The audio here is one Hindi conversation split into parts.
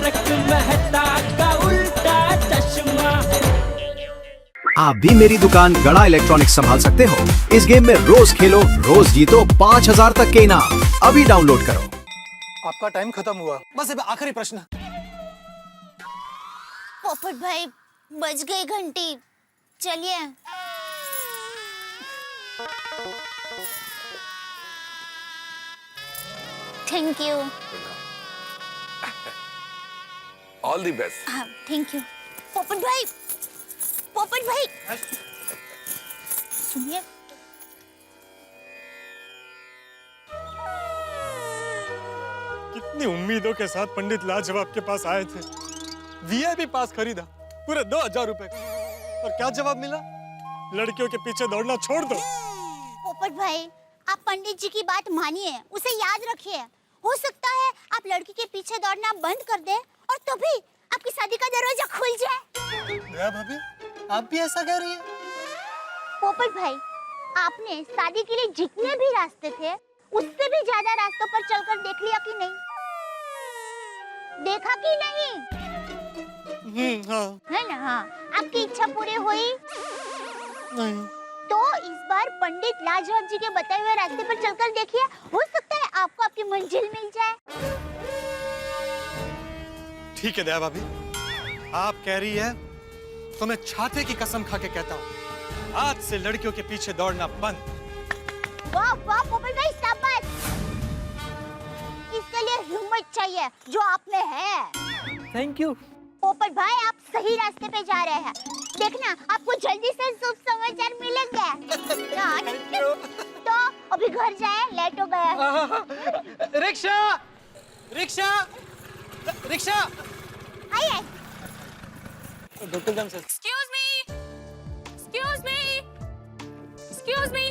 तारक मेहता का उल्टा चश्मा। आप भी मेरी दुकान गड़ा इलेक्ट्रॉनिक्स संभाल सकते हो। इस गेम में रोज खेलो, रोज जीतो 5000 तक के इनाम। अभी डाउनलोड करो। आपका टाइम खत्म हुआ। बस अब आखिरी प्रश्न। पोपट भाई, बज गई घंटी, चलिए। Thank you. All the best. हाँ, थैंक यू। पोपट भाई, पोपट भाई, सुनिए। कितनी उम्मीदों के साथ पंडित लाजवाब के पास आए थे। वीआईपी पास खरीदा पूरे 2000 रुपए का, और क्या जवाब मिला? लड़कियों के पीछे दौड़ना छोड़ दो। पोपट भाई, आप पंडित जी की बात मानिए, उसे याद रखिए। हो सकता है आप लड़की के पीछे दौड़ना बंद कर दें और तभी आपकी शादी का दरवाजा खुल जाए। दया भाभी, आप भी ऐसा कह रही हैं? पोपट भाई, आपने शादी के लिए जितने भी रास्ते थे उससे भी ज्यादा रास्तों पर चलकर देख लिया कि नहीं? देखा कि नहीं? हाँ। है ना? हाँ, आपकी इच्छा पूरी हुई? नहीं। तो इस बार पंडित लाजवाब जी के बताए हुए रास्ते पर चलकर देखिए, हो सकता है आपको आपकी मंजिल मिल जाए। ठीक है दया भाभी, आप कह रही है तो मैं छाते की कसम खा के कहता हूँ, आज से लड़कियों के पीछे दौड़ना बंद। वाह वाह पोपट भाई, शाबाश। इसके लिए हिम्मत चाहिए जो आप में है। Thank you. पोपट भाई, आप सही रास्ते पे जा रहे हैं। देखना, आपको जल्दी से शुभ समाचार मिलेंगे। तो अभी घर जाए, लेट हो गया। Rickshaw, rickshaw, rickshaw. आइए। डॉक्टर जान sir. Excuse me! Excuse me! Excuse me!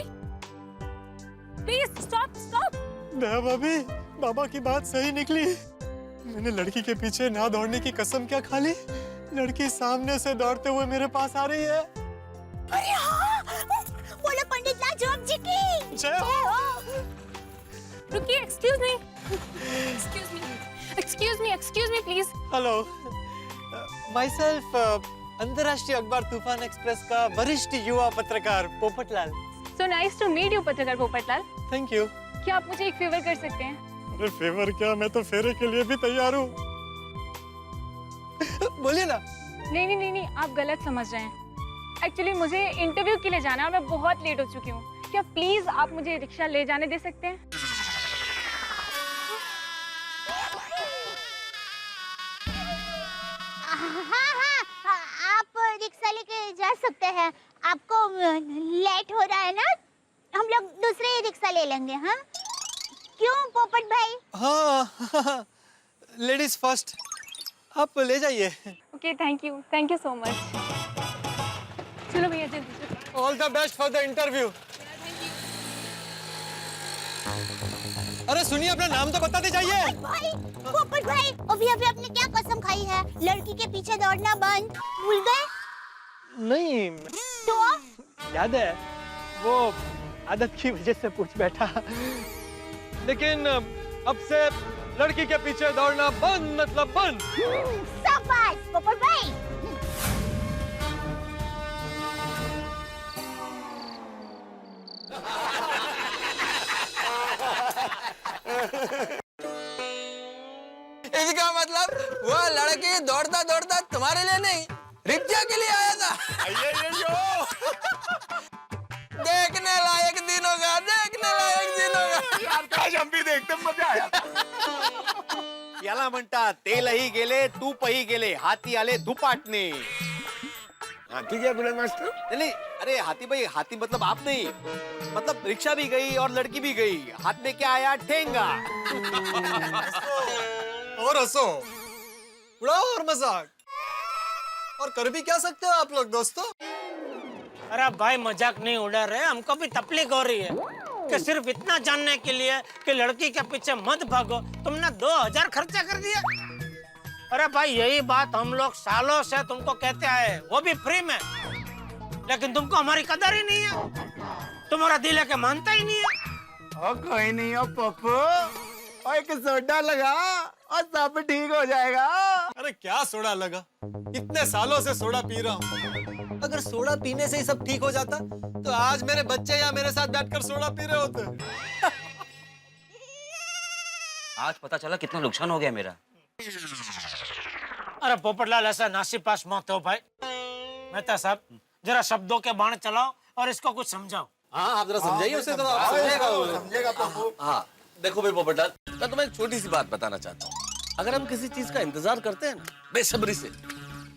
Please stop! Stop! दया भाभी, बाबा की बात सही निकली। मैंने लड़की के पीछे ना दौड़ने की कसम क्या खा ली? लड़की सामने से दौड़ते हुए मेरे पास आ रही है। अरे हाँ, बोलो पंडित लाजवाब जी की जय हो। रुकिए, excuse me! Excuse me! Excuse me! Excuse me, please! Hello, my self अंतर्राष्ट्रीय अखबार तूफान एक्सप्रेस का वरिष्ठ युवा पत्रकार Popatlal. So nice to meet you, पत्रकार पोपटलाल। Thank you. क्या आप मुझे एक फेवर कर सकते हैं? अरे फेवर क्या, मैं तो फेरे के लिए भी तैयार हूँ। बोलिए ना। नहीं, आप गलत समझ रहे हैं। एक्चुअली मुझे इंटरव्यू के लिए जाना है और मैं बहुत लेट हो चुकी हूँ। क्या प्लीज आप मुझे रिक्शा ले जाने दे सकते हैं? हाँ, आप रिक्शा लेके जा सकते हैं। आपको लेट हो रहा है ना? हम लोग दूसरे रिक्शा ले लेंगे। हाँ, क्यों पोपट भाई? हाँ, लेडीज फर्स्ट। आप ले जाइए। Okay, thank you so much. चलो भैया, जल्दी। All the best for the interview. अरे सुनिए, अपना नाम तो बताते जाइए। भाई, पोपट भाई, अभी आपने क्या कसम खाई है? लड़की के पीछे दौड़ना बंद, भूल गए? नहीं, तो याद है, वो आदत की वजह से पूछ बैठा। लेकिन अब से लड़की के पीछे दौड़ना बंद, मतलब बंद। शाबाश पोपट भाई। इसका मतलब वो लड़की दौड़ता दौड़ता तुम्हारे लिए नहीं, रिक्शा के लिए आया था। देखने लायक दिन होगा, देखने लायक दिन होगा। यार आज हम भी देखते, मजा आया। याला म्हणतात तेलही गेले तूपही गेले, हाती आले धुपाटणे। हाथी क्या बोले मास्टर? नहीं, अरे हाथी भाई, हाथी मतलब आप नहीं, मतलब रिक्शा भी गई और लड़की भी गई, हाथ में क्या आया? ठेंगा। और हंसो, उड़ाओ और मजाक, और कर भी क्या सकते हो आप लोग दोस्तों? अरे भाई, मजाक नहीं उड़ा रहे, हमको भी तकलीफ हो रही है कि सिर्फ इतना जानने के लिए कि लड़की के पीछे मत भागो, तुमने 2000 खर्चा कर दिया। अरे भाई, यही बात हम लोग सालों से तुमको कहते आए, वो भी फ्री में, लेकिन तुमको हमारी कदर ही नहीं है। तुम्हारा दिल है कि मानता ही नहीं है। ओ कोई नहीं हो पप्पू, और एक सोडा लगा और सब ठीक हो जाएगा। अरे क्या सोडा लगा, इतने सालों से सोडा पी रहा हूँ। अगर सोडा पीने से ही सब ठीक हो जाता तो आज मेरे बच्चे यहाँ मेरे साथ बैठकर सोडा पी रहे होते। आज पता चला कितना नुकसान हो गया मेरा। अरे पोपटलाल, ऐसा नासीपास मत हो भाई। मेहता साहब, जरा शब्दों के बाण चलाओ और इसको कुछ समझाओ। हाँ, आप जरा समझाइए उसे तो आप समझेगा प्रभु। हाँ देखो भाई पोपटलाल, मैं तुम्हें एक छोटी सी बात बताना चाहता हूँ। अगर हम किसी चीज का इंतजार करते हैं ना बेसब्री से,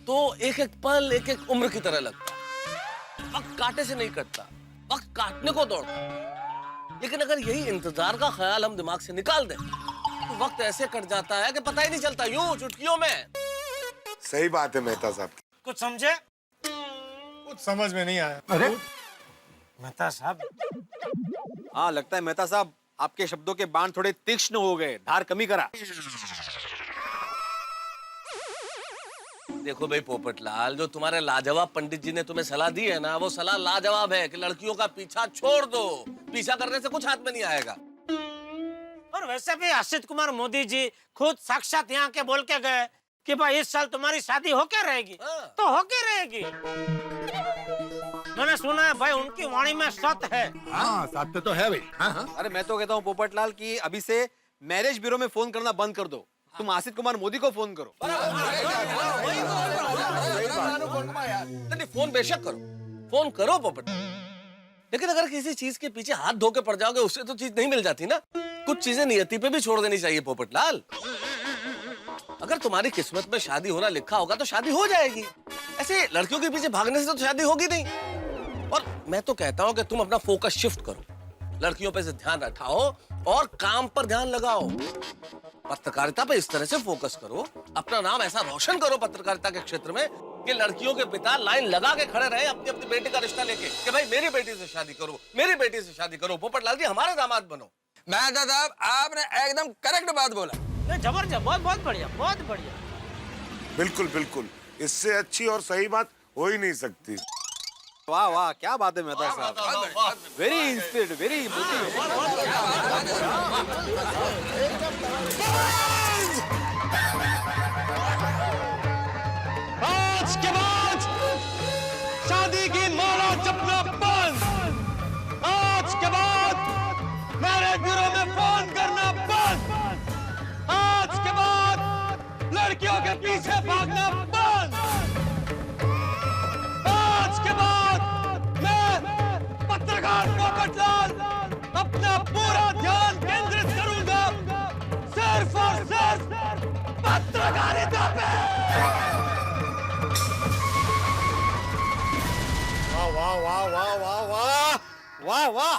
तो एक एक पल एक एक उम्र की तरह लगता है। वक्त कांटे से नहीं कटता, वक्त काटने को दौड़ता। लेकिन अगर यही इंतजार का ख्याल हम दिमाग से निकाल दें तो वक्त ऐसे कट जाता है कि पता ही नहीं चलता, यूं चुटकियों में। सही बात है मेहता साहब। कुछ समझे? कुछ समझ में नहीं आया। अरे मेहता साहब, हाँ, लगता है मेहता साहब आपके शब्दों के बाण थोड़े तीक्ष्ण हो गए, धार कमी करा। देखो भाई पोपटलाल, जो तुम्हारे लाजवाब पंडित जी ने तुम्हें सलाह दी है ना, वो सलाह लाजवाब है कि लड़कियों का पीछा छोड़ दो। पीछा करने से कुछ हाथ में नहीं आएगा। और वैसे भी असित कुमार मोदी जी खुद साक्षात यहाँ के बोल के गए कि भाई इस साल तुम्हारी शादी होके रहेगी। हाँ। तो होके रहेगी। मैंने सुना है भाई, उनकी वाणी में सत है। हाँ, साथ तो है भाई। हाँ हाँ। अरे मैं तो कहता हूँ पोपटलाल की अभी से मैरिज ब्यूरो में फोन करना बंद कर दो। तुम आसित कुमार मोदी को फोन करो। नहीं, फोन बेशक करो, फोन करो पोपटलाल। लेकिन अगर किसी चीज के पीछे हाथ धो के पड़ जाओगे, उससे तो चीज नहीं मिल जाती ना। कुछ चीजें नियति पे भी छोड़ देनी चाहिए पोपटलाल। अगर तुम्हारी किस्मत में शादी होना लिखा होगा तो शादी हो जाएगी। ऐसे लड़कियों के पीछे भागने से तो शादी होगी नहीं। और मैं तो कहता हूं कि तुम अपना फोकस शिफ्ट करो, लड़कियों पे से ध्यान हटाओ और काम पर ध्यान लगाओ। पत्रकारिता पे इस तरह से फोकस करो, अपना नाम ऐसा रोशन करो पत्रकारिता के क्षेत्र में कि लड़कियों के पिता लाइन लगा के खड़े रहे अपनी अपनी बेटी का रिश्ता लेके कि भाई मेरी बेटी से शादी करो, मेरी बेटी से शादी करो। पोपटलाल जी, हमारे दामाद बनो। मेहता साहब, आपने एकदम करेक्ट बात बोला। जबरदस्त, बहुत बहुत बढ़िया, बहुत बढ़िया। बिल्कुल बिल्कुल, इससे अच्छी और सही बात हो ही नहीं सकती। वाह वाह, क्या बात है मेहता साहब। वेरी इंस्पिरेड, वेरी आज के बाद शादी की माला जपना बंद। आज के बाद मैरिज ब्यूरो में फोन करना बंद। आज के बाद लड़कियों के पीछे भागना बंद। आज के बाद मैं पत्रकार पोपटलाल अपना पूरा ध्यान केंद्रित करूंगा सिर्फ और सिर्फ पत्रकारिता पे। वाह वाह वाह वाह वाह वाह वाह।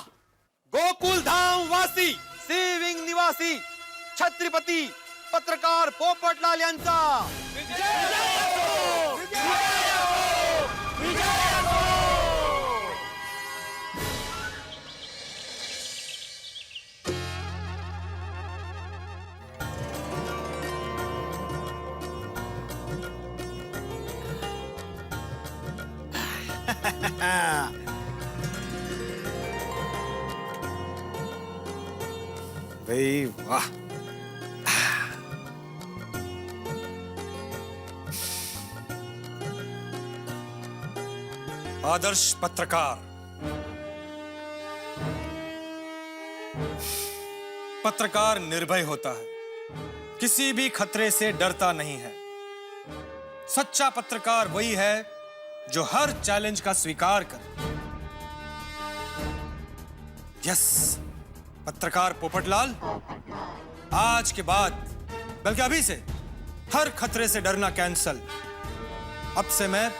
गोकुल धाम वासी, सेविंग निवासी, छत्रपती पत्रकार पोपटलाल यांचा भाई वाह। आदर्श पत्रकार, पत्रकार निर्भय होता है, किसी भी खतरे से डरता नहीं है। सच्चा पत्रकार वही है जो हर चैलेंज का स्वीकार करे। यस, पत्रकार पोपटलाल, आज के बाद बल्कि अभी से हर खतरे से डरना कैंसल। अब से मैं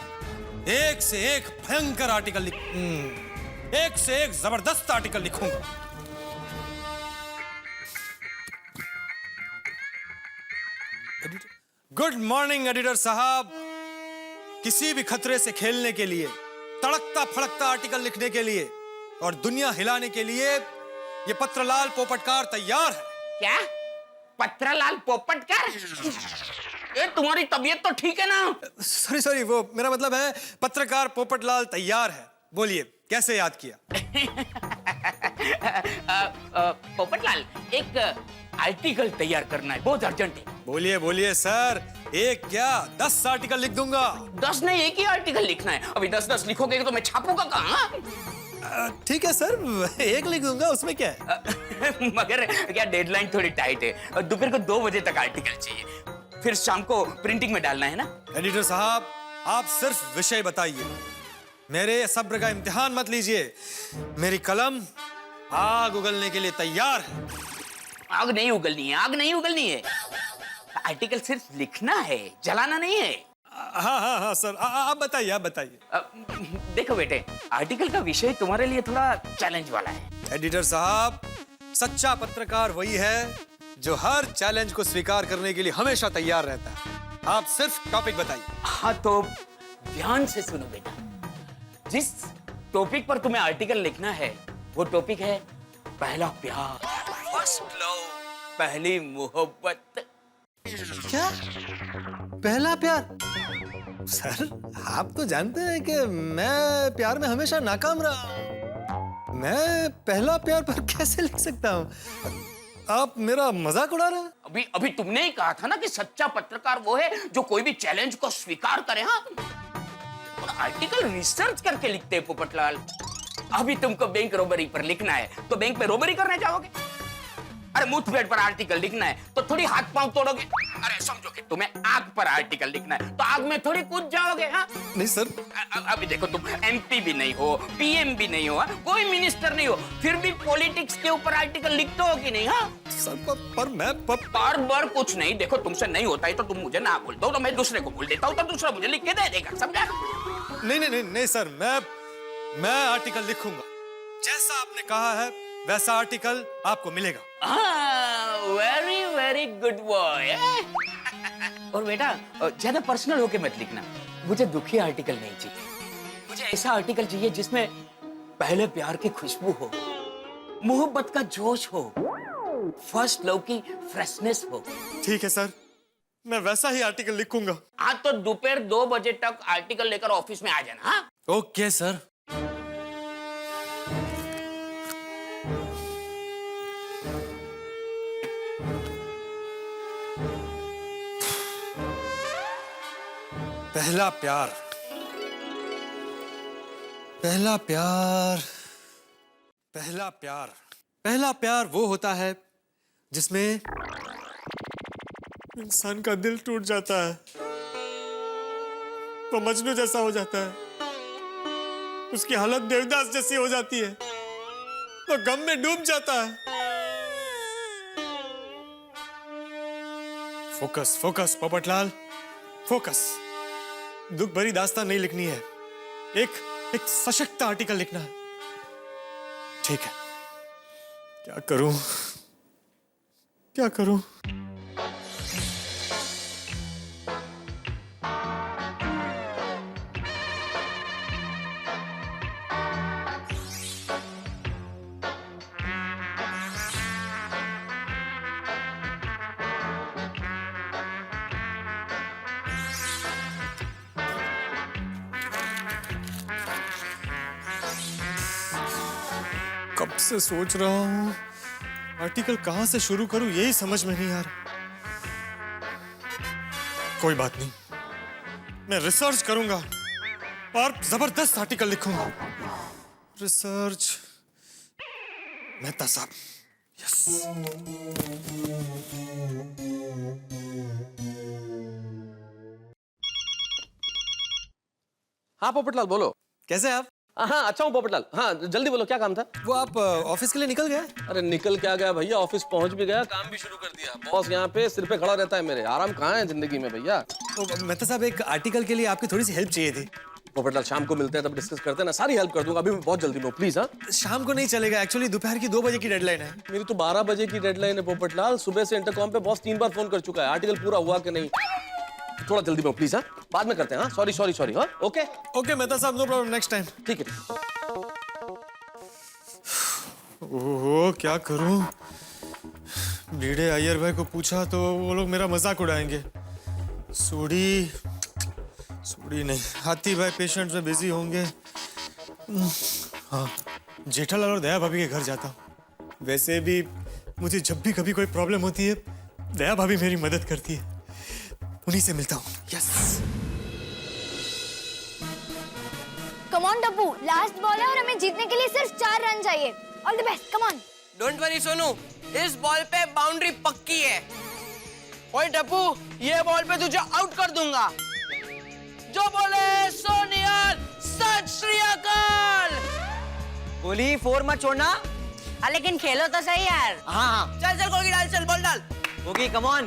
एक से एक भयंकर आर्टिकल एक से एक जबरदस्त आर्टिकल लिखूंगा। गुड मॉर्निंग एडिटर साहब। किसी भी खतरे से खेलने के लिए, तड़कता फड़कता आर्टिकल लिखने के लिए और दुनिया हिलाने के लिए ये पत्रलाल पोपटकार तैयार है। क्या? पत्रलाल पोपटकार? ए, तुम्हारी तबीयत तो ठीक है ना? सॉरी, वो मेरा मतलब है पत्रकार पोपटलाल तैयार है। बोलिए, कैसे याद किया? पोपटलाल, एक आर्टिकल तैयार करना है, बहुत अर्जेंट है। बोलिए बोलिए सर, एक क्या 10 आर्टिकल लिख दूंगा। 10 नहीं, एक ही आर्टिकल लिखना है। अभी 10-10 लिखोगे तो मैं छापूंगा कहाँ? ठीक है सर, एक लिख दूंगा, उसमें क्या है। मगर क्या डेडलाइन थोड़ी टाइट है, दोपहर को 2 बजे तक आर्टिकल चाहिए, फिर शाम को प्रिंटिंग में डालना है ना। एडिटर साहब, आप सिर्फ विषय बताइए, मेरे सब्र का इम्तिहान मत लीजिए। मेरी कलम आग उगलने के लिए तैयार है। आग नहीं उगलनी है, आग नहीं उगलनी है। आर्टिकल सिर्फ लिखना है, जलाना नहीं है। हाँ हाँ हाँ सर, आप बताइए, आप बताइए। देखो बेटे, आर्टिकल का विषय तुम्हारे लिए थोड़ा चैलेंज वाला है। एडिटर साहब, सच्चा पत्रकार वही है जो हर चैलेंज को स्वीकार करने के लिए हमेशा तैयार रहता है। आप सिर्फ टॉपिक बताइए। हाँ तो ध्यान से सुनो बेटा, जिस टॉपिक पर तुम्हें आर्टिकल लिखना है वो टॉपिक है पहला प्यार, फर्स्ट लव, पहली मोहब्बत। क्या? पहला प्यार? सर, आप तो जानते हैं कि मैं प्यार में हमेशा नाकाम रहा। मैं पहला प्यार पर कैसे लिख सकता हूँ? आप मेरा मजाक उड़ा रहे हैं? अभी तुमने ही कहा था ना कि सच्चा पत्रकार वो है जो कोई भी चैलेंज को स्वीकार करे। हाँ, और आर्टिकल रिसर्च करके लिखते हैं पोपटलाल। अभी तुमको बैंक रोबरी पर लिखना है तो बैंक में रोबरी करने जाओगे। अरे मुठभेड़ पर आर्टिकल लिखना है तो थोड़ी हाथ पांव तोड़ोगे। अरे समझो कि तुम्हें आग पर आर्टिकल लिखना है तो आग में थोड़ी कूद जाओगे। हाँ नहीं सर। अभी देखो, तुम एमपी भी नहीं हो, पीएम भी नहीं हो, कोई मिनिस्टर नहीं हो, फिर भी पॉलिटिक्स के ऊपर आर्टिकल लिखते हो कि नहीं? हाँ सर, पर मैं बार कुछ नहीं। देखो, तुमसे नहीं होता है तो तुम मुझे ना बोल दो, तो मैं दूसरे को बोल देता हूँ, तो दूसरा मुझे लिख के दे देगा। समझा? नहीं नहीं नहीं नहीं सर, मैं आर्टिकल लिखूंगा। जैसा आपने कहा है वैसा आर्टिकल आपको मिलेगा। Very very good boy. और बेटा, ज्यादा पर्सनल होके मत लिखना, मुझे दुखी आर्टिकल नहीं चाहिए। मुझे ऐसा आर्टिकल चाहिए जिसमें पहले प्यार की खुशबू हो, मोहब्बत का जोश हो, फर्स्ट लव की फ्रेशनेस हो। ठीक है सर, मैं वैसा ही आर्टिकल लिखूंगा। हाँ तो दोपहर 2 बजे तक आर्टिकल लेकर ऑफिस में आ जाना। हाँ ओके सर। पहला प्यार, पहला प्यार, पहला प्यार, पहला प्यार वो होता है जिसमें इंसान का दिल टूट जाता है, वो मजनू जैसा हो जाता है, उसकी हालत देवदास जैसी हो जाती है, वो गम में डूब जाता है। Focus focus Popatlal, focus. दुख भरी दास्तान नहीं लिखनी है, एक सशक्त आर्टिकल लिखना है। ठीक है, क्या करूं, क्या करूं? कब से सोच रहा हूं आर्टिकल कहां से शुरू करूं, यही समझ में नहीं आ रहा। कोई बात नहीं, मैं रिसर्च करूंगा और जबरदस्त आर्टिकल लिखूंगा। रिसर्च, मेहता साहब। यस। हाँ पोपटलाल बोलो। कैसे हैं आप? हाँ अच्छा हूँ पोपटलाल। हाँ जल्दी बोलो, क्या काम था? वो आप ऑफिस के लिए निकल गए? अरे निकल क्या गया भैया, ऑफिस पहुंच भी गया, काम भी शुरू कर दिया। बॉस यहाँ पे सिर पे खड़ा रहता है मेरे, आराम कहाँ है जिंदगी में भैया। मेहता साहब, एक आर्टिकल के लिए आपकी थोड़ी सी हेल्प चाहिए थी। पोपटलाल शाम को मिलते हैं तब डिस्कस करते हैं ना, सारी हेल्प कर दूंगा। अभी मैं बहुत जल्दी में हूँ, प्लीज। हाँ शाम को नहीं चलेगा, एक्चुअली दोपहर की 2 बजे की डेडलाइन है। मेरी तो 12 बजे की डेडलाइन है पोपटलाल। सुबह से इंटरकॉम पे बॉस 3 बार फोन कर चुका है, आर्टिकल पूरा हुआ कि नहीं। थोड़ा जल्दी में प्लीज। हाँ बाद में करते हैं। हाँ सॉरी। हाँ ओके ओके मेहता साहब, नो प्रॉब्लम, नेक्स्ट टाइम। ठीक है। ओहो, क्या करूं? भिड़े अय्यर भाई को पूछा तो वो लोग मेरा मजाक उड़ाएंगे। सूड़ी नहीं, हाथी भाई पेशेंट में बिजी होंगे। हाँ जेठालाल और दया भाभी के घर जाता हूँ। वैसे भी मुझे जब भी कभी कोई प्रॉब्लम होती है, दया भाभी मेरी मदद करती है। उन्हीं से मिलता हूँ। Yes. Come on Tappu, last ball है और हमें जीतने के लिए सिर्फ 4 रन चाहिए। All the best, come on. Don't worry Sonu, इस बॉल पे बाउंड्री पक्की है। ओए टप्पू, ये बॉल पे तुझे आउट कर दूंगा। जो बोले सो निहाल, सत श्री अकाल। बोली 4 मत छोड़ना। लेकिन खेलो तो सही यार। हाँ। चल चल गोगी डाल, चल बॉल डाल। होगी, कम ऑन।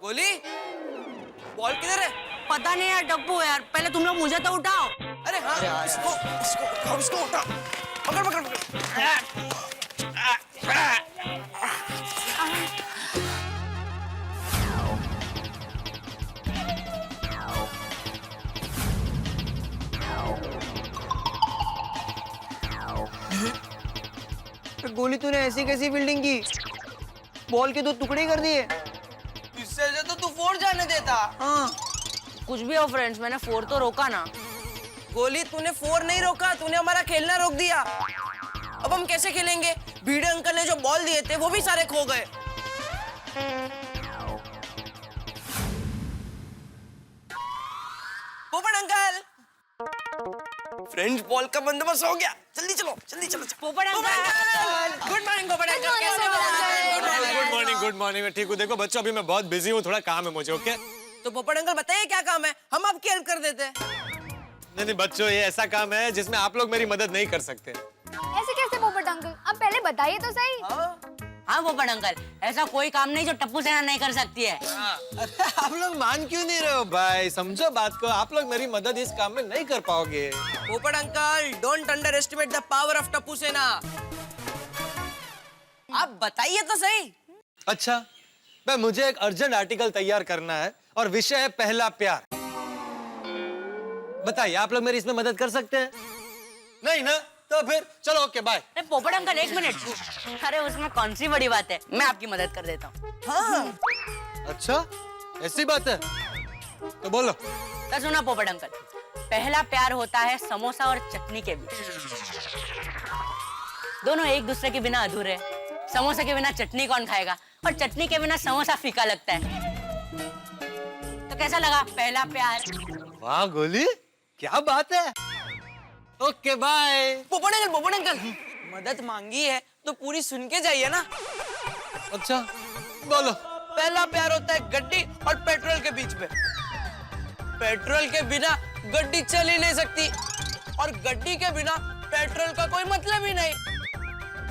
गोली, बॉल किधर है? पता नहीं यार टप्पू यार, पहले तुम लोग मुझे तो उठाओ। अरे हाँ, इसको उठाओ। पकड़ पकड़ पकड़। गोली तूने ऐसी कैसी फील्डिंग की? बॉल के 2 टुकड़े कर दिए। इससे तो तू 4 जाने देता। हाँ। कुछ भी हो फ्रेंड्स, मैंने 4 तो रोका ना। गोली, तूने 4 नहीं रोका, तूने हमारा खेलना रोक दिया। अब हम कैसे खेलेंगे? भिड़े अंकल ने जो बॉल दिए थे वो भी सारे खो गए। पोपट अंकल, फ्रेंड्स बॉल का बंदोबस्त हो गया। जल्दी चलो, जल्दी चलो। पोपट अंकल, गुड मॉर्निंग पोपट अंकल, कैसे हो? Good morning. ठीक हूँ। देखो बच्चों, अभी मैं बहुत बिजी हूँ, थोड़ा काम है मुझे। ओके। तो पोपट अंकल बताइए क्या काम है, हम आपकी हेल्प कर देते हैं। नहीं बच्चों, ये ऐसा काम है जिसमें आप लोग मेरी मदद नहीं कर सकते। ऐसे कैसे पोपट अंकल? आप पहले बताइए तो सही। हाँ पोपट अंकल, ऐसा कोई काम नहीं जो टप्पू सेना नहीं कर सकती है। अरे आप लोग मान क्यों नहीं रहे हो भाई? समझो बात को, आप लोग मेरी मदद इस काम में नहीं कर पाओगे। पोपट uncle, don't under estimate the power of Tappu सेना। आप बताइए तो सही। अच्छा, भाई मुझे एक अर्जेंट आर्टिकल तैयार करना है और विषय है पहला प्यार। बताइए, आप लोग मेरी इसमें मदद कर सकते हैं? नहीं ना? तो फिर चलो, ओके बाय। अरे पोपट अंकल, 1 मिनट। अरे उसमें कौन सी बड़ी बात है, मैं आपकी मदद कर देता हूँ। हाँ। अच्छा, ऐसी बात है तो बोलो। तो सुना पोपट अंकल, पहला प्यार होता है समोसा और चटनी के बीच। दोनों एक दूसरे के बिना अधूरे। समोसे के बिना चटनी कौन खाएगा, और चटनी के बिना समोसा फीका लगता है। तो कैसा लगा पहला प्यार? वाह गोली, क्या बात है। Okay bye. पोपट अंकल, मदद मांगी है तो पूरी सुन के जाइए ना। अच्छा बोलो। पहला प्यार होता है गड्डी और पेट्रोल के बीच में। पेट्रोल के बिना गड्डी चल ही नहीं सकती, और गड्डी के बिना पेट्रोल का कोई मतलब ही नहीं।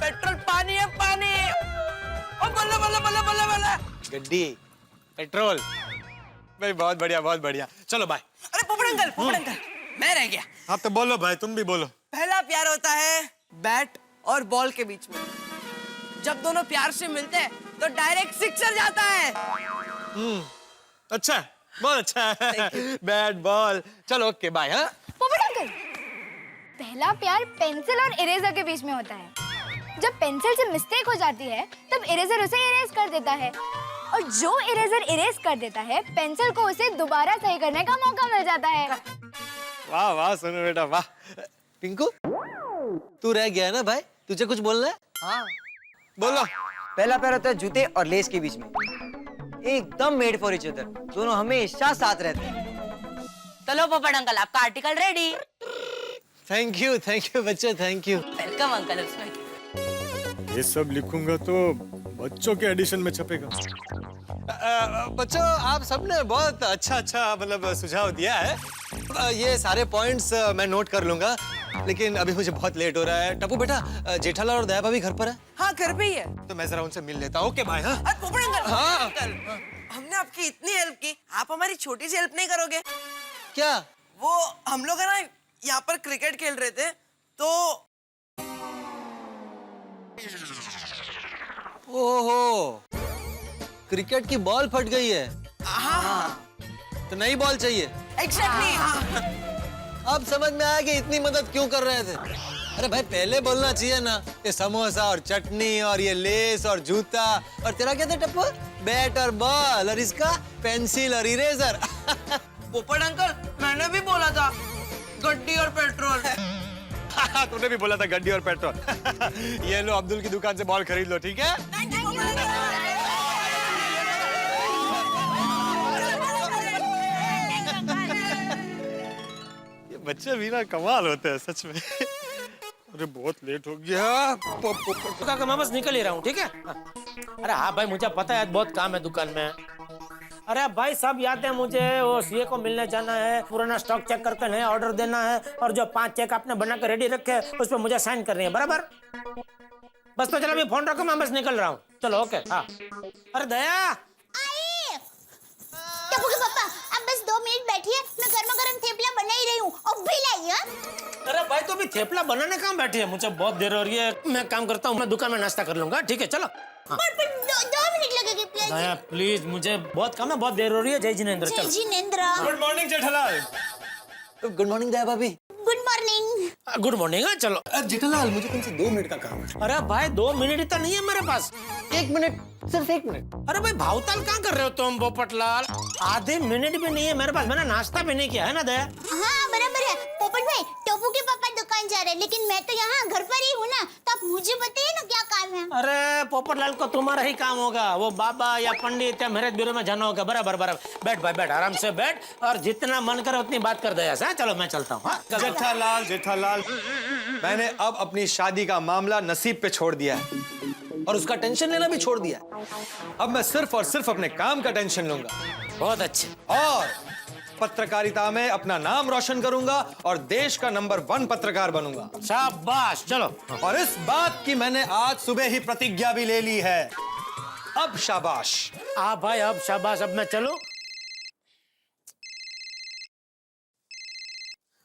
पेट्रोल पानी है, पानी। और बल्ला बल्ला बल्ला बल्ला बल्ला। गड्डी, पेट्रोल। भाई बहुत बढ़िया, बहुत बढ़िया। चलो बाय। अरे पोपट अंकल, मैं रह गया। आप तो बोलो भाई, तुम भी बोलो। पहला प्यार होता है बैट और बॉल के बीच में। जब दोनों प्यार से मिलते हैं तो डायरेक्ट सिक्सर जाता है। अच्छा, बहुत अच्छा है। Bat ball. चलो ओके बाय। हाँ पोपट अंकल, पहला प्यार पेंसिल और इरेजर के बीच में होता है। जब पेंसिल से मिस्टेक हो जाती है तब इरेजर उसे इरेज कर देता है, और जो इरेजर इरेज कर देता है पेंसिल को उसे दोबारा सही करने का मौका मिल जाता है। वाह वाह, सुनो बेटा वाह। पिंकू, तू रह गया है ना भाई, तुझे कुछ बोलना है? हाँ। बोलो। पहला प्यार होता है जूते और लेस के बीच में। एकदम मेड फॉर ईच अदर, दोनों हमेशा साथ रहते हैं। चलो पोपट अंकल, आपका आर्टिकल रेडी। थैंक यू बच्चों, थैंक यू। Welcome uncle. ये सब लिखूंगा तो बच्चों के एडिशन में छपेगा। बच्चों, आप सबने बहुत अच्छा मतलब सुझाव दिया है। ये सारे पॉइंट्स मैं नोट कर लूंगा, लेकिन अभी मुझे बहुत लेट हो रहा है। टप्पू बेटा, जेठालाल और दया भाभी घर पर है? हाँ, घर पे ही है। तो मैं जरा उनसे मिल लेता हूँ। Okay bye. हाँ पोपट अंकल, हाँ। हमने आपकी इतनी हेल्प की, आप हमारी छोटी सी हेल्प नहीं करोगे क्या? वो हम लोग है ना यहाँ पर क्रिकेट खेल रहे थे, तो ओहो, क्रिकेट की बॉल फट गई है। हाँ। तो नई बॉल चाहिए। एग्जैक्टली। अब समझ में आया कि इतनी मदद क्यों कर रहे थे। अरे भाई पहले बोलना चाहिए ना, ये समोसा और चटनी और ये लेस और जूता, और तेरा क्या था टप्पू? बैट और बॉल, और इसका पेंसिल और इरेजर। पोपट अंकल, मैंने भी बोला था गड्डी और पेट्रोल। तूने भी बोला था गड्डी और पेट्रोल। ये लो, अब्दुल की दुकान से बॉल खरीद लो, ठीक है? ये बच्चे भी ना कमाल होते हैं सच में। अरे बहुत लेट हो गया। काका मैं बस निकल ही रहा हूँ, ठीक है? अरे हाँ भाई, मुझे पता है बहुत काम है दुकान में। अरे भाई सब याद है मुझे, वो सीए को मिलने जाना है, पुराना स्टॉक चेक करके नया ऑर्डर देना है, और जो 5 चेक आपने बना कर रेडी रखे उस पर मुझे साइन करनी है, बराबर? बस तो चलो अभी फोन रखो, मैं बस निकल रहा हूँ। चलो ओके। हाँ अरे दया आई टप्पू के पापा, आप बस 2 मिनट बैठिए, मैं गर्मा गर्म थेपला बना ही रही हूँ। अब भी लाइए। अरे भाई तो अभी थेपला बनाने कहाँ बैठी है? मुझे बहुत देर हो रही है, मैं काम करता हूँ, मैं दुकान में नाश्ता कर लूंगा, ठीक है? चलो। हाँ। पर 2 मिनट लगेंगे प्लीज। दया प्लीज, मुझे बहुत काम है, बहुत देर हो रही है। जय जिनेंद्र। जय चलो। Jinendra. Good morning Jethalal. Good morning Daya Bhabhi. Good morning. Good morning. चलो जेठालाल, मुझे तुमसे 2 मिनट का काम है। अरे भाई 2 मिनट ही तो नहीं है मेरे पास। 1 मिनट, सिर्फ 1 मिनट। अरे भाई भावताल कहाँ कर रहे हो तुम पोपटलाल? आधे मिनट भी नहीं है मेरे पास, मैंने नाश्ता भी नहीं किया है ना दया। हाँ बराबर है पोपट भाई, टप्पू के पापा दुकान जा रहे हैं, लेकिन मैं तो यहाँ घर पर ही हूँ ना, तो आप मुझे बताइए ना क्या काम है। अरे पोपटलाल को तुम्हारा ही काम होगा, वो बाबा या पंडित या मैरिज ब्यूरो में जाना होगा। बराबर बराबर। बैठ भाई बैठ, आराम से बैठ, और जितना मन करे उतनी बात कर दया सा। चलो मैं चलता हूँ। जेठालाल, जेठालाल, मैंने अब अपनी शादी का मामला नसीब पे छोड़ दिया है, और उसका टेंशन लेना भी छोड़ दिया। अब मैं सिर्फ और सिर्फ अपने काम का टेंशन लूंगा। बहुत अच्छे। और पत्रकारिता में अपना नाम रोशन करूंगा और देश का नंबर 1 पत्रकार बनूंगा। शाबाश। चलो। और इस बात की मैंने आज सुबह ही प्रतिज्ञा भी ले ली है। अब शाबाश। हाँ भाई अब शाबाश। अब मैं चलूं?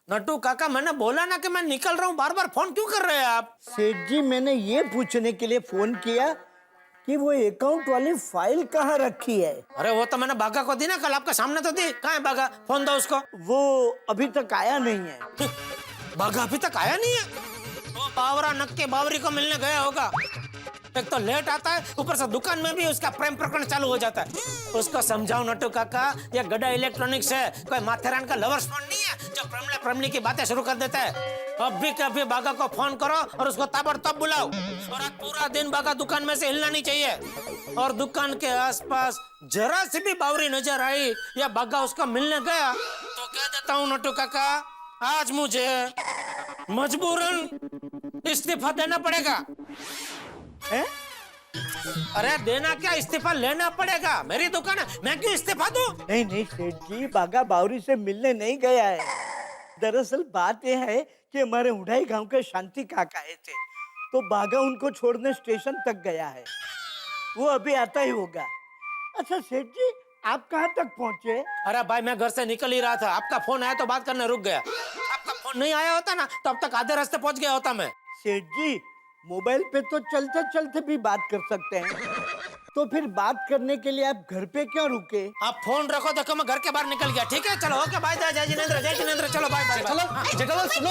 नट्टू काका, मैंने बोला ना कि मैं निकल रहा हूँ, बार बार फोन क्यों कर रहे हैं आप? सेठ जी, मैंने ये पूछने के लिए फोन किया कि वो अकाउंट वाली फाइल कहाँ रखी है। अरे वो तो मैंने बागा को दी ना, कल आपके सामने तो दी। कहाँ है बागा? फोन दो उसको। वो अभी तक आया नहीं है। बागा अभी तक आया नहीं है? वो बावरा नक्के बावरी को मिलने गया होगा। एक तो लेट आता है, ऊपर से दुकान में भी उसका प्रेम प्रकरण चालू हो जाता है। उसको समझाओ नट्टू काका, ये गड्ढा इलेक्ट्रॉनिक्स है, कोई माथेरान का लवर्स फोन नहीं है जो प्रेमला प्रेमली की बातें शुरू कर देता है। अभी के अभी बागा को फोन करो और उसको ताबड़तोड़ बुलाओ, और आज पूरा दिन बागा दुकान में से हिलना नहीं चाहिए। और दुकान के आसपास जरा सी भी बावरी नजर आई या बागा उसको मिलने गया तो कह देता हूँ नट्टू काका, आज मुझे मजबूरन इस्तीफा देना पड़ेगा। है? अरे देना क्या, इस्तीफा लेना पड़ेगा। मेरी दुकान है, मैं क्यों इस्तीफा दूं? नहीं नहीं सेठ जी, बागा बावरी से मिलने नहीं गया है। दरअसल बात यह है कि हमारे उड़ाई गांव के शांति काका आए थे, तो बागा उनको छोड़ने स्टेशन तक गया है। वो अभी आता ही होगा। अच्छा सेठ जी, आप कहाँ तक पहुँचे? अरे भाई मैं घर से निकल ही रहा था, आपका फोन आया तो बात करने रुक गया। आपका फोन नहीं आया होता ना तो अब तक आधे रास्ते पहुंच गया होता मैं। सेठ जी, मोबाइल पे तो चलते चलते भी बात कर सकते हैं, तो फिर बात करने के लिए आप घर पे क्यों रुके? आप फोन रखो, देखो मैं घर के बाहर निकल गया। ठीक है चलो, ओके बाय। जय जिनेंद्र, जय जिनेंद्र। चलो बाय बाय। जेठालाल सुनो।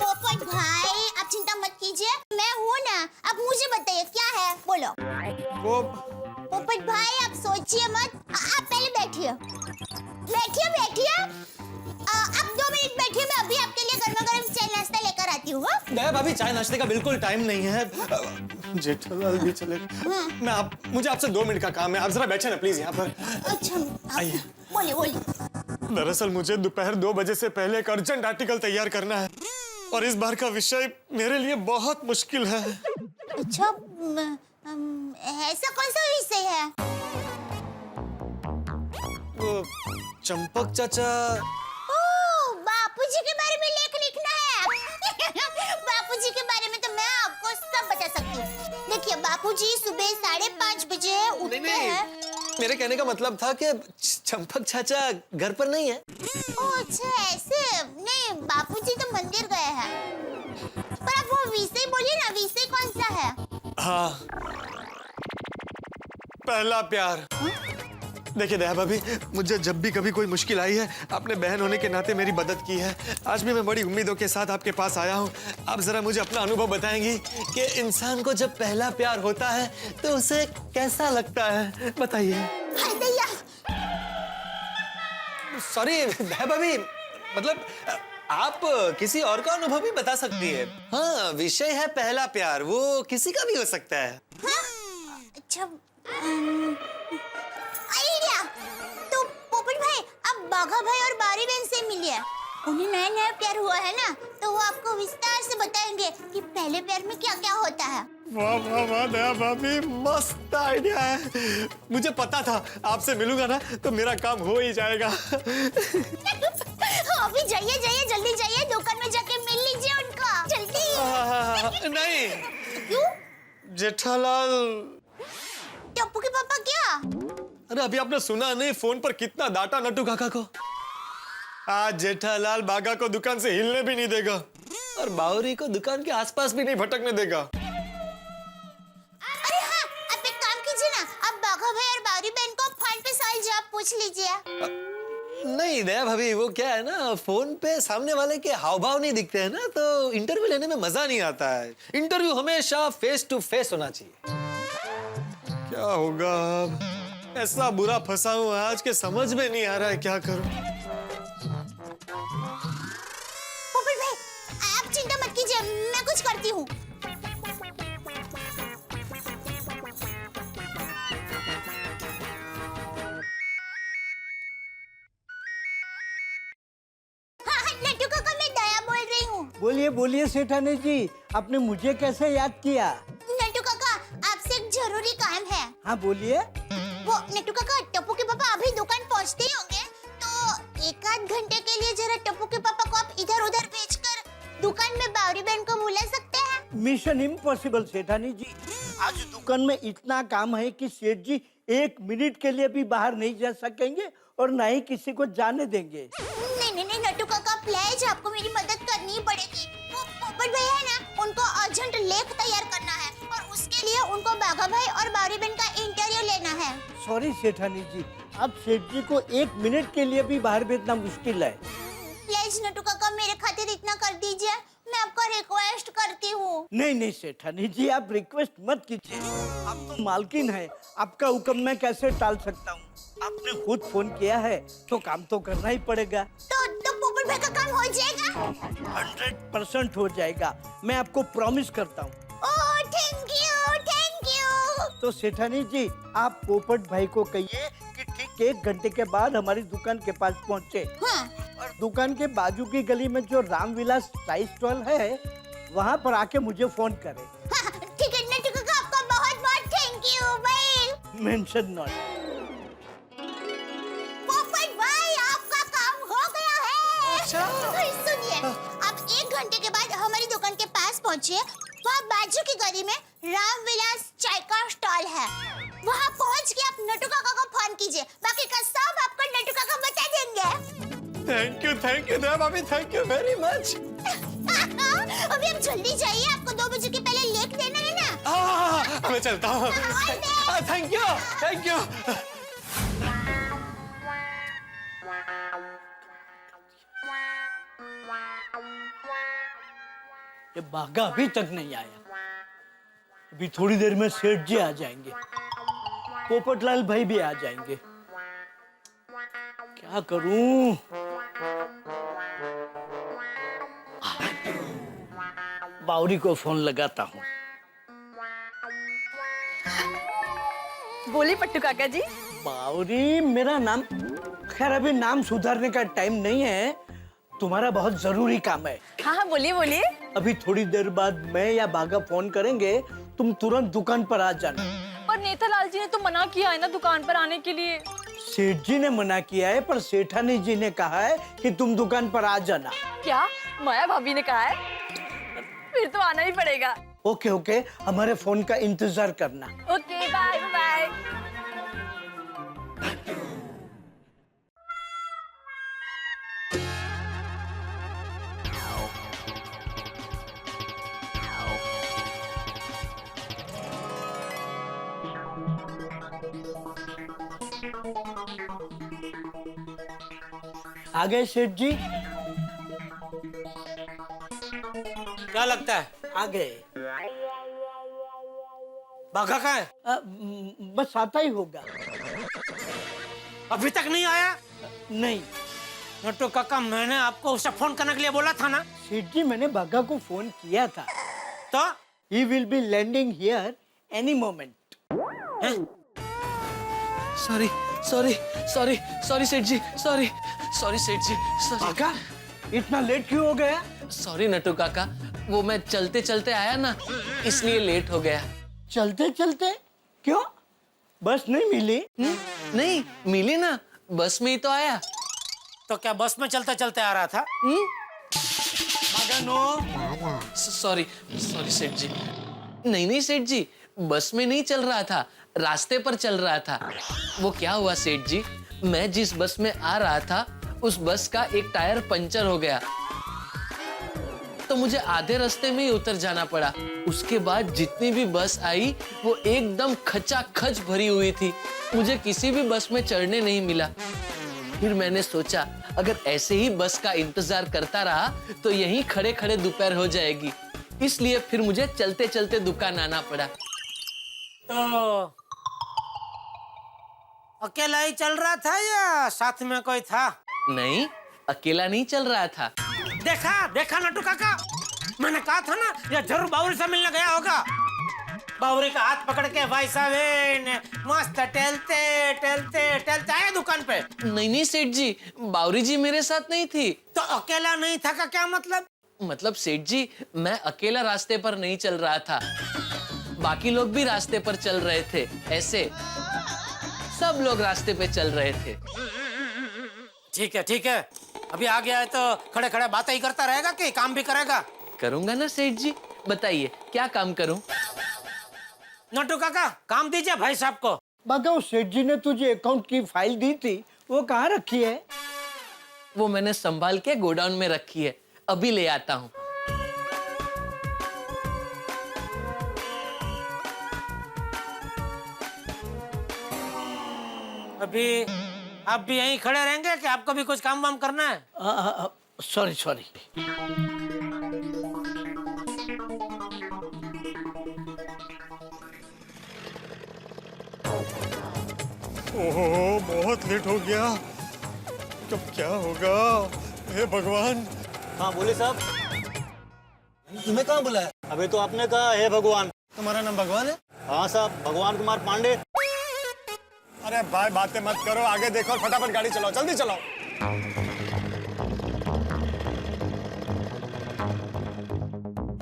पोपट भाई आप चिंता मत कीजिए, मैं हूँ ना। आप मुझे बताइए क्या है, बोलो। वो पोपट भाई आप सोचिए मत, आप पहले बैठिए बैठिए बैठिए। आप 2 मिनट बैठिए, मैं अभी आपके लिए गर्मा गर्म चाय नाश्ता लेकर आती हूँ। दया भाभी, चाय नाश्ते का बिल्कुल टाइम नहीं है। जेठालाल भी चले। मुझे आपसे 2 मिनट का काम है, आप जरा बैठे ना प्लीज यहाँ पर। अच्छा आइए। बोलिए बोलिए। दरअसल मुझे दोपहर 2 बजे से पहले एक अर्जेंट आर्टिकल तैयार करना है, और इस बार का विषय मेरे लिए बहुत मुश्किल है। अच्छा ऐसा कौन सा विषय है? वो चंपक चाचा। बापूजी के बारे में लेख लिखना है। बापूजी के बारे में तो मैं आपको सब बता सकती हूँ। देखिए बापूजी सुबह 5:30 बजे उठते हैं। मेरे कहने का मतलब था कि चंपक चाचा घर पर नहीं है। अच्छा ऐसे? नहीं, बापूजी तो मंदिर गए हैं। पर आप वो विषय बोलिए ना, विषय कौन सा है? हाँ, पहला प्यार। देखिए दया भाभी, मुझे जब भी कभी कोई मुश्किल आई है, आपने बहन होने के नाते मेरी मदद की है। आज भी मैं बड़ी उम्मीदों के साथ आपके पास आया हूँ। आप जरा मुझे अपना अनुभव बताएंगी कि इंसान को जब पहला प्यार होता है तो उसे कैसा लगता है, बताइए। सॉरी दया भाभी, मतलब आप किसी और का अनुभव भी बता सकती है। हाँ, विषय है पहला प्यार, वो किसी का भी हो सकता है। अच्छा, आइडिया। तो पोपट भाई, आप बाघा भाई और बारी बहन से मिलिए। उन्हें नया नया प्यार हुआ है ना, तो वो आपको विस्तार से बताएंगे कि पहले प्यार में क्या क्या होता है। वाह वाह वाह दया भाभी, मस्त आइडिया है। मुझे पता था आपसे मिलूंगा ना तो मेरा काम हो ही जाएगा। अभी जाइए जाइए, जल्दी जाइए, दुकान में जाके मिल लीजिए उनको, जल्दी। नहीं। क्यों? जेठालाल। टप्पू के पापा क्या? अरे अभी आपने सुना नहीं, फोन पर कितना डांटा नट्टू काका को। आज जेठालाल बागा को दुकान से हिलने भी नहीं देगा और बावरी को दुकान के आसपास भी नहीं भटकने देगा। अरे हाँ, आप एक काम कीजिए ना, आप बाघा भाई और बावरी बहन को फोन पे सवाल जवाब पूछ लीजिए। नहीं दया भाभी, वो क्या है ना, फोन पे सामने वाले के हाव भाव नहीं दिखते हैं ना, तो इंटरव्यू लेने में मजा नहीं आता है। इंटरव्यू हमेशा फेस टू फेस होना चाहिए। क्या होगा अब, ऐसा बुरा फंसा हूं आज के समझ में नहीं आ रहा है क्या करूं। पोपट भाई, आप चिंता मत कीजिए, मैं कुछ करती हूँ। बोलिए बोलिए सेठानी जी, आपने मुझे कैसे याद किया? नट्टू काका, आपसे एक जरूरी काम है। हाँ बोलिए। वो नट्टू काका, टप्पू के पापा अभी दुकान पहुंचते ही होंगे, तो एक आध घंटे के लिए जरा टप्पू के पापा को आप इधर उधर भेजकर दुकान में बावरी बहन को बुला सकते हैं? मिशन इम्पॉसिबल सेठानी जी, आज दुकान में इतना काम है कि सेठ जी 1 मिनट के लिए भी बाहर नहीं जा सकेंगे और ना ही किसी को जाने देंगे। नहीं नट्टू काका, प्लीज आपको मेरी मदद करनी पड़ेगी। वो पोपट भाई है ना, उनको अर्जेंट लेख तैयार करना है और उसके लिए उनको बाघा भाई और बावरी बहन का इंटरव्यू लेना है। सॉरी सेठानी जी, अब सेठ जी को 1 मिनट के लिए भी बाहर भेजना मुश्किल है। प्लीज नट्टू काका, मेरे खातिर इतना कर दीजिए, मैं आपका रिक्वेस्ट करती हूँ। नहीं सेठानी जी, आप रिक्वेस्ट मत कीजिए, आप तो मालकिन है, आपका हुक्म मैं कैसे टाल सकता हूँ। आपने खुद फोन किया है तो काम तो करना ही पड़ेगा। तो पोपट भाई का काम हो जाएगा? 100% हो जाएगा, मैं आपको प्रॉमिस करता हूँ। Oh thank you, thank you. तो सेठानी जी, आप पोपट भाई को कहिए कि ठीक 1 घंटे के बाद हमारी दुकान के पास पहुँचे। हाँ। और दुकान के बाजू की गली में जो रामविलास चाय स्टॉल है, वहाँ पर आके मुझे फोन करे। हाँ, ठीक है नट्टू काका, आपका बहुत बहुत thank you. Bye. Mention not. Popat भाई, आपका काम हो गया है। सुनिए, आप 1 घंटे के बाद हमारी दुकान के पास पहुँचिए। वहाँ बाजू की गली में रामविलास चाय का स्टॉल है, वहाँ पहुँच के आप नट्टू काका को फोन कीजिए, बाकी का सब आपको नट्टू काका बता देंगे। थैंक यू दया भाभी, थैंक यू वेरी मच। अभी आप जल्दी जाइए, आपको 2 बजे के पहले लेख देना है ना। मैं चलता हूँ। Thank you, thank you. ये बागा अभी तक नहीं आया, अभी थोड़ी देर में सेठ जी आ जाएंगे, पोपटलाल भाई भी आ जाएंगे। क्या करूं? बावरी को फोन लगाता हूँ। बोली पट्टू काका जी। बावरी, मेरा नाम, खैर अभी नाम सुधारने का टाइम नहीं है, तुम्हारा बहुत जरूरी काम है। हाँ बोलिए बोलिए। अभी थोड़ी देर बाद मैं या बागा फोन करेंगे, तुम तुरंत दुकान पर आ जाना। पर नेतालाल जी ने तो मना किया है ना दुकान पर आने के लिए। सेठ जी ने मना किया है, पर सेठानी जी ने कहा है कि तुम दुकान पर आ जाना। क्या माया भाभी ने कहा है? फिर तो आना ही पड़ेगा। ओके, हमारे फोन का इंतजार करना। Okay, bye bye. आ गए सेठ जी? क्या लगता है? आ गए। बाघा कहाँ है? बस आता ही होगा। अभी तक नहीं आया? नहीं। नट्टू काका, मैंने आपको उसे फोन करने के लिए बोला था ना? सेठ जी, मैंने बाघा को फोन किया था। तो He will be landing here any moment. Sorry sorry sorry sorry सेठ जी, सॉरी सॉरी सेठ जी, सॉरी। बाघा, इतना लेट क्यों हो गया? सॉरी नट्टू काका, वो मैं चलते चलते आया ना, इसलिए लेट हो गया। चलते चलते? क्यों? बस नहीं मिली? नहीं मिली ना, बस में ही तो आया। तो क्या बस में चलते चलते आ रहा था? सॉरी सॉरी सेठ जी। नहीं नहीं सेठ जी, बस में नहीं चल रहा था, रास्ते पर चल रहा था। वो क्या हुआ सेठ जी, मैं जिस बस में आ रहा था उस बस का एक टायर पंचर हो गया, तो मुझे आधे रास्ते में ही उतर जाना पड़ा। उसके बाद जितनी भी बस आई वो एकदम खचाखच भरी हुई थी, मुझे किसी भी बस में चढ़ने नहीं मिला। फिर मैंने सोचा अगर ऐसे ही बस का इंतजार करता रहा तो यहीं खड़े खड़े दोपहर हो जाएगी, इसलिए फिर मुझे चलते चलते दुकान आना पड़ा। तो अकेला ही चल रहा था या साथ में कोई था? नहीं, अकेला नहीं चल रहा था। देखा देखा नट्टू काका, मैंने कहा था ना ये जरूर बावरी से मिलने गया होगा। बावरी का हाथ पकड़ के भाई साहब मस्त टहलते टहलते टहलते आए दुकान पे। नहीं नहीं सेठ जी, बावरी जी मेरे साथ नहीं थी। तो अकेला नहीं था का क्या मतलब? मतलब सेठ जी, मैं अकेला रास्ते पर नहीं चल रहा था, बाकी लोग भी रास्ते पर चल रहे थे। ऐसे सब लोग रास्ते पे चल रहे थे। ठीक है ठीक है, अभी आ गया है तो खड़े खड़े बातें ही करता रहेगा कि काम भी करेगा? करूंगा ना सेठ जी, बताइए क्या काम करूं? नट्टू काका, काम दीजिए भाई साहब को। बाघा, उस सेठ जी ने तुझे अकाउंट की फाइल दी थी, वो कहाँ रखी है? वो मैंने संभाल के गोडाउन में रखी है, अभी ले आता हूँ। अभी आप भी यहीं खड़े रहेंगे कि आपको भी कुछ काम वाम करना है? Sorry sorry. ओहो, बहुत लेट हो गया। कब क्या होगा? हे भगवान। हाँ बोले साहब। तुम्हें कहाँ बुलाया? अबे तो आपने कहा हे भगवान। तुम्हारा नाम भगवान है? हाँ साहब, भगवान कुमार पांडे। अरे भाई बातें मत करो, आगे देखो और फटाफट गाड़ी चलाओ, जल्दी चलाओ।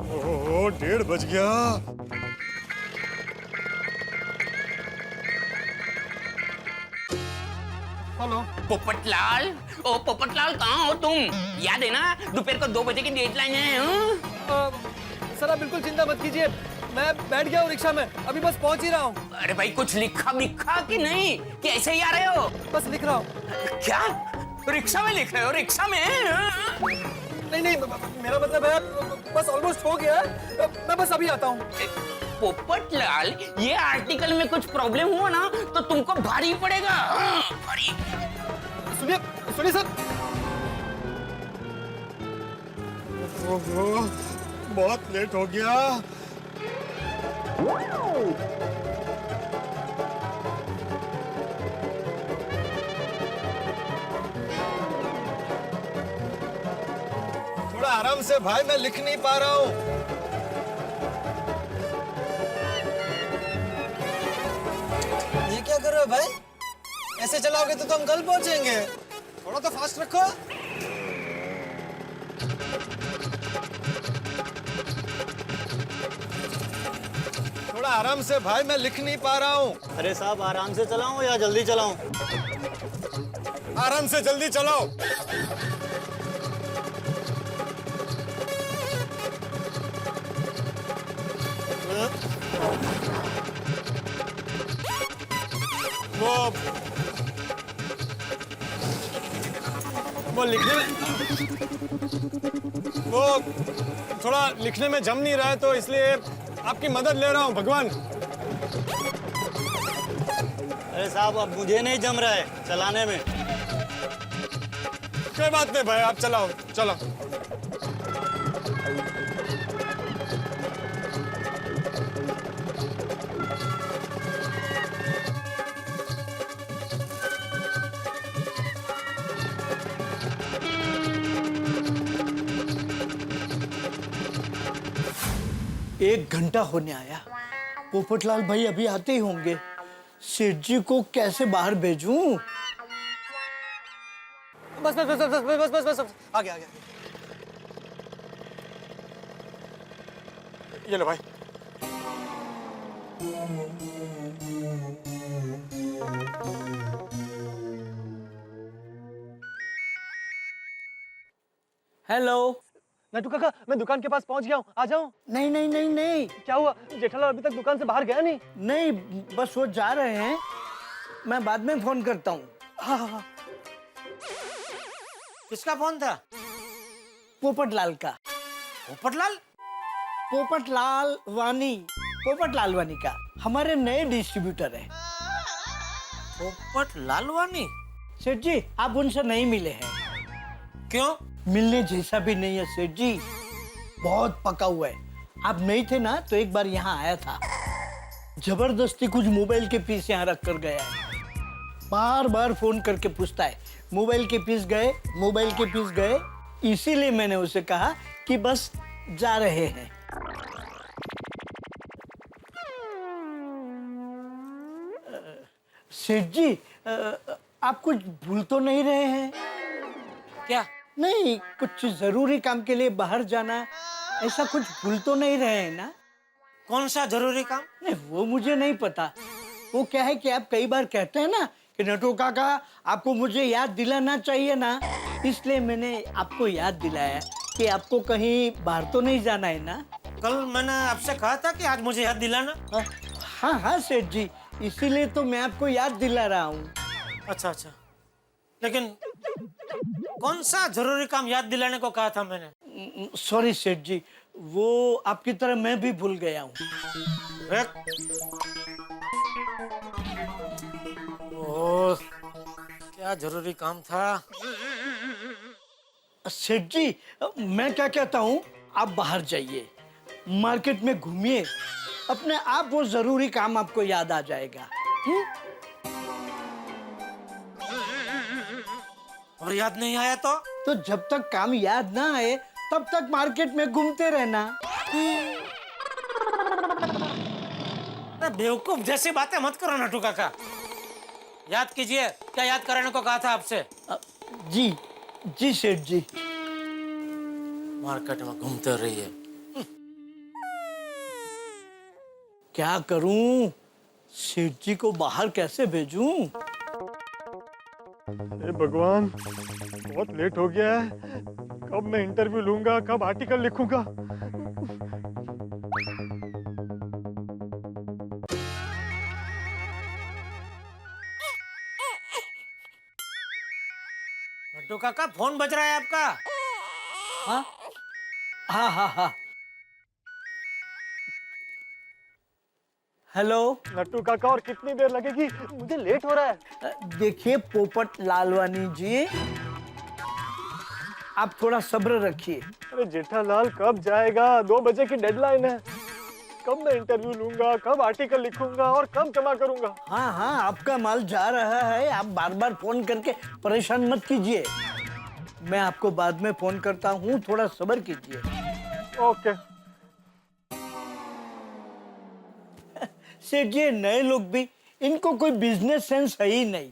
ओहो, 1:30 बज गया। हेलो पोपटलाल, ओ पोपटलाल कहाँ हो तुम? याद है ना दोपहर को 2 बजे की डेडलाइन है। सर आप बिल्कुल चिंता मत कीजिए, मैं बैठ गया हूँ रिक्शा में, अभी बस पहुंच ही रहा हूँ। अरे भाई कुछ लिखा कि नहीं, कि ऐसे ही आ रहे हो? बस लिख रहा हूँ। क्या रिक्शा में लिख रहे हो? रिक्शा में? नहीं नहीं, मेरा मतलब है बस ऑलमोस्ट हो गया, मैं बस अभी आता हूँ। पोपटलाल, ये आर्टिकल में कुछ प्रॉब्लम हुआ ना तो तुमको भारी पड़ेगा। भारी। सुनिए सुनिए सर। ओहो, बहुत लेट हो गया। थोड़ा आराम से भाई, मैं लिख नहीं पा रहा हूँ। ये क्या कर रहे हो भाई? ऐसे चलाओगे तो हम कल पहुंचेंगे। थोड़ा तो फास्ट रखो। थोड़ा आराम से भाई, मैं लिख नहीं पा रहा हूँ। अरे साहब, आराम से चलाऊं या जल्दी चलाऊं? आराम से जल्दी चलाओ। वो लिखने में वो थोड़ा लिखने में जम नहीं रहा है, तो इसलिए आपकी मदद ले रहा हूँ भगवान। अरे साहब, अब मुझे नहीं जम रहा है चलाने में। कोई बात नहीं भाई, आप चलाओ, चलो। एक घंटा होने आया, पोपटलाल भाई अभी आते ही होंगे। सेठ जी को कैसे बाहर भेजूं? बस बस बस बस बस बस बस आ गया। ये लो भाई। हेलो। नटू काका, मैं दुकान के पास पहुंच गया हूँ, आ जाऊँ? नहीं नहीं नहीं नहीं। क्या हुआ? जेठालाल अभी तक दुकान से बाहर गया नहीं? नहीं, बस वो जा रहे हैं, मैं बाद में फोन करता हूँ। हाँ। किसका फोन था? पोपटलाल का। पोपटलाल? पोपटलाल वानी का, हमारे नए डिस्ट्रीब्यूटर है। पोपटलाल वानी? सेठ जी, आप उनसे नहीं मिले हैं। क्यों? मिलने जैसा भी नहीं है सेठ जी, बहुत पका हुआ है। आप नहीं थे ना तो एक बार यहाँ आया था, जबरदस्ती कुछ मोबाइल के पीस यहाँ रख कर गया है। बार बार फोन करके पूछता है मोबाइल के पीस गए। इसीलिए मैंने उसे कहा कि बस जा रहे हैं। सेठ जी, आप कुछ भूल तो नहीं रहे हैं? क्या? नहीं, कुछ जरूरी काम के लिए बाहर जाना, ऐसा कुछ भूल तो नहीं रहे हैं ना? कौन सा जरूरी काम? नहीं, वो मुझे नहीं पता। वो क्या है कि आप कई बार कहते हैं ना कि नटू काका आपको मुझे याद दिलाना चाहिए ना, इसलिए मैंने आपको याद दिलाया कि आपको कहीं बाहर तो नहीं जाना है ना। कल मैंने आपसे कहा था कि आज मुझे याद दिलाना। हाँ सेठ जी, इसीलिए तो मैं आपको याद दिला रहा हूँ। अच्छा, लेकिन कौन सा जरूरी काम याद दिलाने को कहा था मैंने? सॉरी सेठ जी, वो आपकी तरह मैं भी भूल गया हूँ। ओह, क्या जरूरी काम था? सेठ जी, मैं क्या कहता हूँ, आप बाहर जाइए, मार्केट में घूमिए, अपने आप वो जरूरी काम आपको याद आ जाएगा। और याद नहीं आया तो जब तक काम याद ना आए तब तक मार्केट में घूमते रहना। बेवकूफ जैसी बातें मत करो नटू काका। याद कीजिए, क्या याद कराने को कहा था आपसे? जी सेठ जी। मार्केट में घूमते रहिए। क्या करूं, सेठ जी को बाहर कैसे भेजूं? हे भगवान, बहुत लेट हो गया है। कब मैं इंटरव्यू लूंगा, कब आर्टिकल लिखूंगा? नट्टू काका, फोन बज रहा है आपका। हाँ। हेलो नट्टू काका, और कितनी देर लगेगी? मुझे लेट हो रहा है। देखिए पोपट लालवानी जी, आप थोड़ा सब्र रखिए। अरे जेठालाल कब जाएगा? 2 बजे की डेडलाइन है। कब मैं इंटरव्यू लूंगा, कब आर्टिकल लिखूंगा और कब जमा करूंगा? हाँ, आपका माल जा रहा है, आप बार बार फोन करके परेशान मत कीजिए। मैं आपको बाद में फोन करता हूँ, थोड़ा सब्र कीजिए। ओके। सेठ जी, नए लोग भी, इनको कोई बिजनेस सेंस है ही नहीं।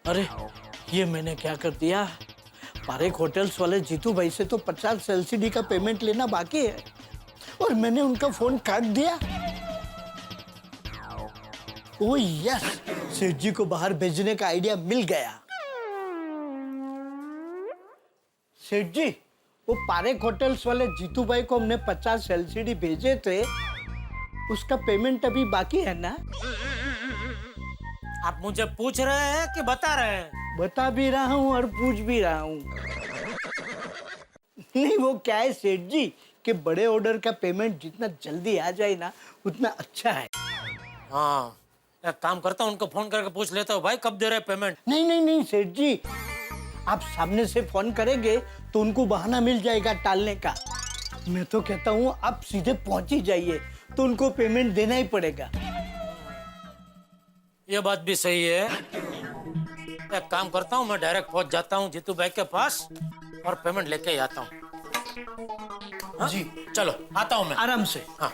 अरे, ये मैंने क्या कर दिया? पारेख होटल्स वाले जीतू भाई से तो 50 एलसीडी का पेमेंट लेना बाकी है और मैंने उनका फोन काट दिया। ओह यस, सेठ जी को बाहर भेजने का आइडिया मिल गया। सेठ जी, वो पारेख होटल्स वाले जीतू भाई को हमने 50 एलसीडी भेजे थे, उसका पेमेंट अभी बाकी है ना? आप मुझे पूछ रहे हैं कि बता रहे हैं? बता भी रहा हूँ और पूछ भी रहा हूँ। नहीं, वो क्या है सेठ जी कि बड़े ऑर्डर का पेमेंट जितना जल्दी आ जाए ना उतना अच्छा है। हाँ, एक काम करता हूँ, उनको फोन करके पूछ लेता हूँ, भाई कब दे रहे पेमेंट? नहीं नहीं नहीं सेठ जी, आप सामने से फोन करेंगे तो उनको बहाना मिल जाएगा टालने का। मैं तो कहता हूँ आप सीधे पहुंच ही जाइए, तो उनको पेमेंट देना ही पड़ेगा। ये बात भी सही है। एक काम करता हूँ, मैं डायरेक्ट पहुंच जाता हूँ जीतू भाई के पास और पेमेंट लेके ही आता हूँ। हाँ? जी चलो, आता हूँ मैं। आराम से। हाँ।